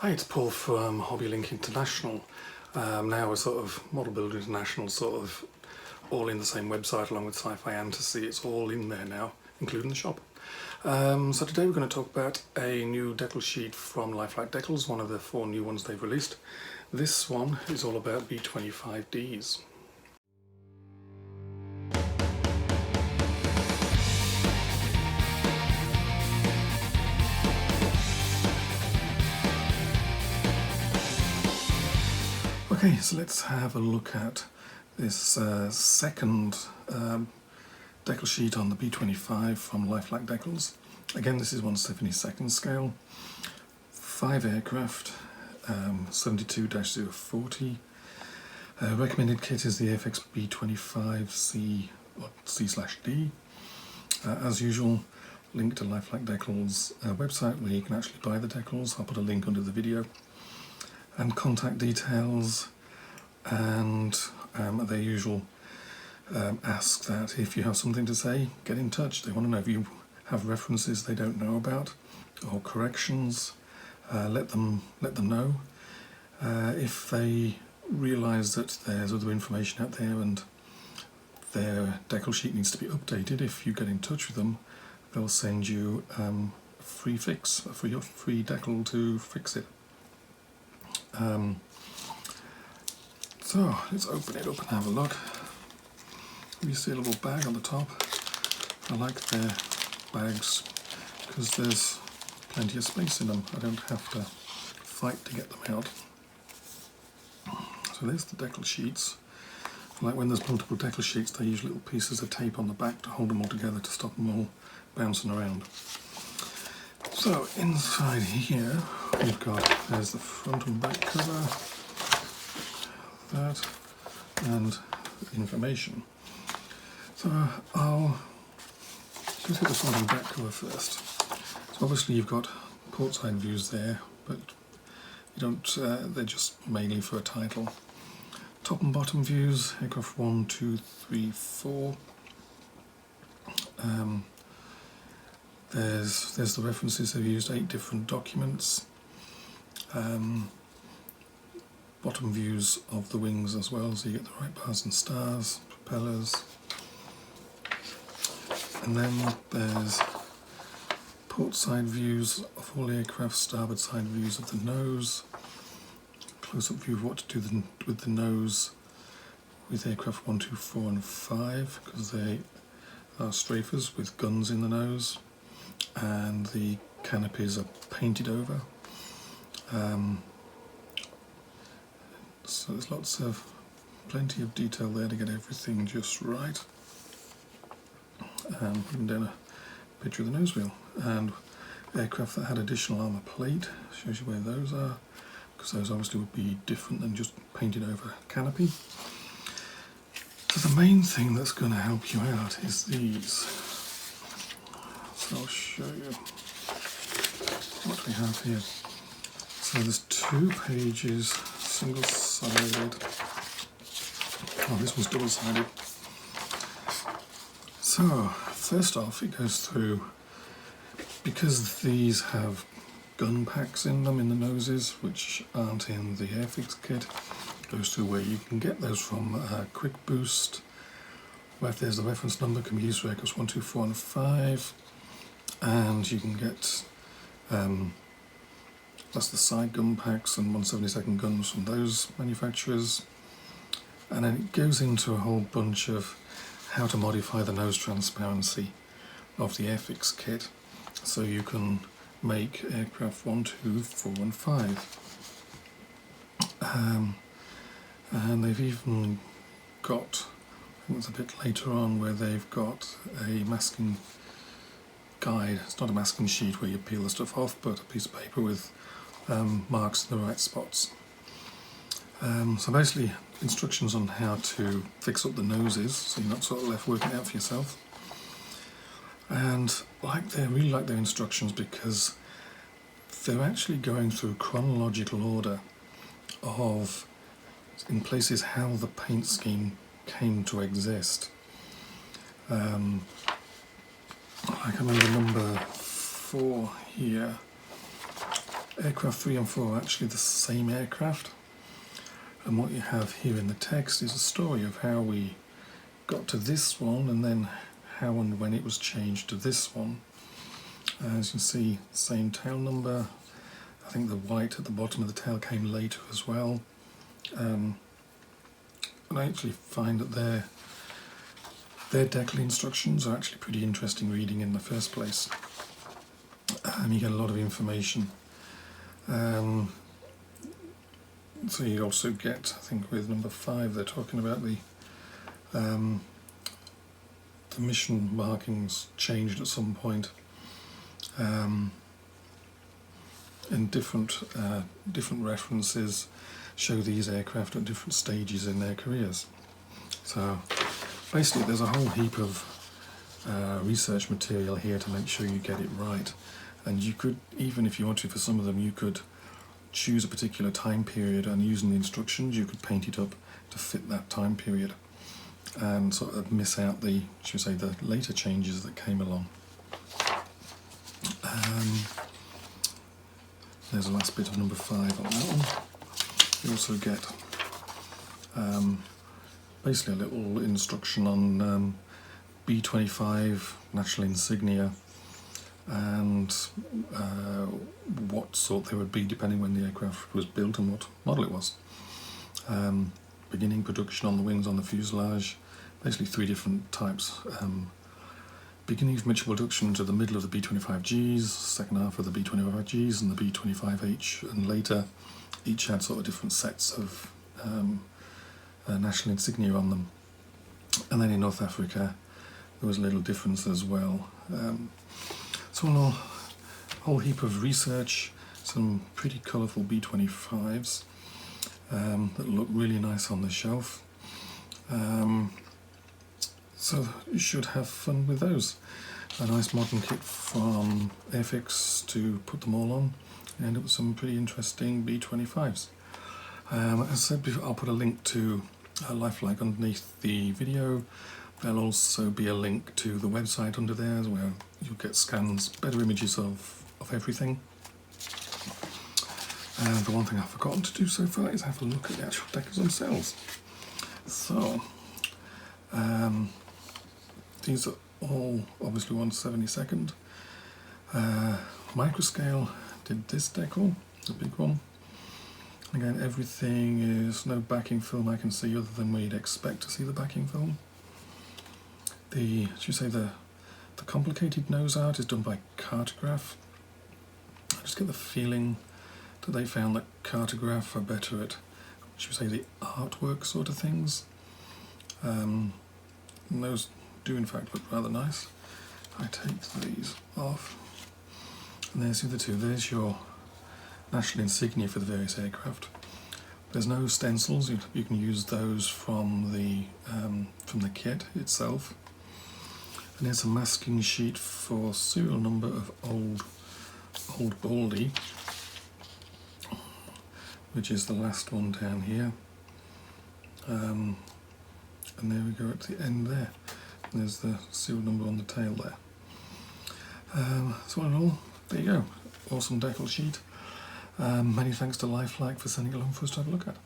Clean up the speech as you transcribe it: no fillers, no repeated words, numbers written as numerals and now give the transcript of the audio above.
Hi, it's Paul from HobbyLink International. Now we're sort of Model Builder International, sort of all in the same website along with Sci-Fi Fantasy. It's all in there now, including the shop. So today we're going to talk about a new decal sheet from Lifelike Decals, one of the 4 new ones they've released. This one is all about B-25Ds. Okay, so let's have a look at this second decal sheet on the B-25 from Lifelike Decals. Again, this is 1/72 scale, 5 aircraft, 72-040. Recommended kit is the AFX B-25C or C/D. As usual, link to Lifelike Decals website where you can actually buy the decals. I'll put a link under the video. And contact details, and their usual ask that if you have something to say, get in touch. They want to know if you have references they don't know about or corrections. Let them know. If they realise that there's other information out there and their decal sheet needs to be updated, if you get in touch with them, they'll send you a free fix, a free decal to fix it. So let's open it up and have a look. You see a little bag on the top. I like their bags because there's plenty of space in them. I don't have to fight to get them out. So there's the decal sheets. Like when there's multiple decal sheets, they use little pieces of tape on the back to hold them all together to stop them all bouncing around. So inside here we've got, there's the front and back cover, that, and information. So I'll just hit the front and back cover first. So obviously you've got port side views there, but you don't, they're just mainly for a title. Top and bottom views, aircraft 1, 2, 3, 4. There's the references. They've used 8 different documents. Bottom views of the wings as well, so you get the right bars and stars, propellers. And then there's port side views of all aircraft, starboard side views of the nose, close-up view of what to do with the nose with aircraft 1, 2, 4 and 5, because they are strafers with guns in the nose. And the canopies are painted over. So there's plenty of detail there to get everything just right. And putting down a picture of the nose wheel. And aircraft that had additional armour plate, shows you where those are, because those obviously would be different than just painted over canopy. So the main thing that's going to help you out is these. So I'll show you what we have here. So there's 2 pages, single-sided. Oh, this one's double-sided. So first off, it goes through, because these have gun packs in them in the noses, which aren't in the Airfix kit. It goes through where you can get those from. Quick Boost, where if there's the reference number, can be used for aircraft 1, 2, 4 and 5. And you can get, that's the side gun packs and 1/72 guns from those manufacturers. And then it goes into a whole bunch of how to modify the nose transparency of the Airfix kit, so you can make aircraft 1, 2, 4 and 5. And they've even got, I think it's a bit later on, where they've got a masking guide. It's not a masking sheet where you peel the stuff off, but a piece of paper with marks in the right spots. So basically instructions on how to fix up the noses, so you're not sort of left working out for yourself. And really like their instructions because they're actually going through chronological order of, in places, how the paint scheme came to exist. Like I remember number 4 here, Aircraft 3 and 4 are actually the same aircraft, and what you have here in the text is a story of how we got to this one and then how and when it was changed to this one. As you can see, same tail number. I think the white at the bottom of the tail came later as well. And I actually find that their decal instructions are actually pretty interesting reading in the first place. You get a lot of information. So you also get, I think with number 5, they're talking about the mission markings changed at some point, and different references show these aircraft at different stages in their careers. So basically there's a whole heap of research material here to make sure you get it right, and you could, even if you wanted for some of them, you could choose a particular time period, and using the instructions you could paint it up to fit that time period and sort of miss out the, should we say, the later changes that came along. There's the last bit of number 5 on that one. You also get basically a little instruction on B-25 national insignia and what sort they would be depending when the aircraft was built and what model it was. Beginning production on the wings, on the fuselage, basically 3 different types. Beginning of initial production to the middle of the B-25Gs, second half of the B-25Gs and the B-25H, and later each had sort of different sets of national insignia on them. And then in North Africa there was a little difference as well. So a whole heap of research, some pretty colourful B-25s that look really nice on the shelf. So you should have fun with those. A nice modern kit from Airfix to put them all on and end up with some pretty interesting B-25s. As I said before, I'll put a link to Lifelike underneath the video. There'll also be a link to the website under there where you'll get scans, better images of everything. And the one thing I've forgotten to do so far is have a look at the actual decals themselves. So, these are all obviously 1/72nd. Microscale did this decal, the big one. Again, everything is no backing film I can see other than where you'd expect to see the backing film. Should we say the complicated nose art is done by Cartograph. I just get the feeling that they found that Cartograph are better at, should we say, the artwork sort of things. And those do in fact look rather nice. I take these off, and there's the other two. There's your national insignia for the various aircraft. There's no stencils. You can use those from the kit itself. And there's a masking sheet for serial number of Old Baldy, which is the last one down here. And there we go at the end there. And there's the serial number on the tail there. So all in all, there you go. Awesome decal sheet. Many thanks to Lifelike for sending it along for us to have a look at.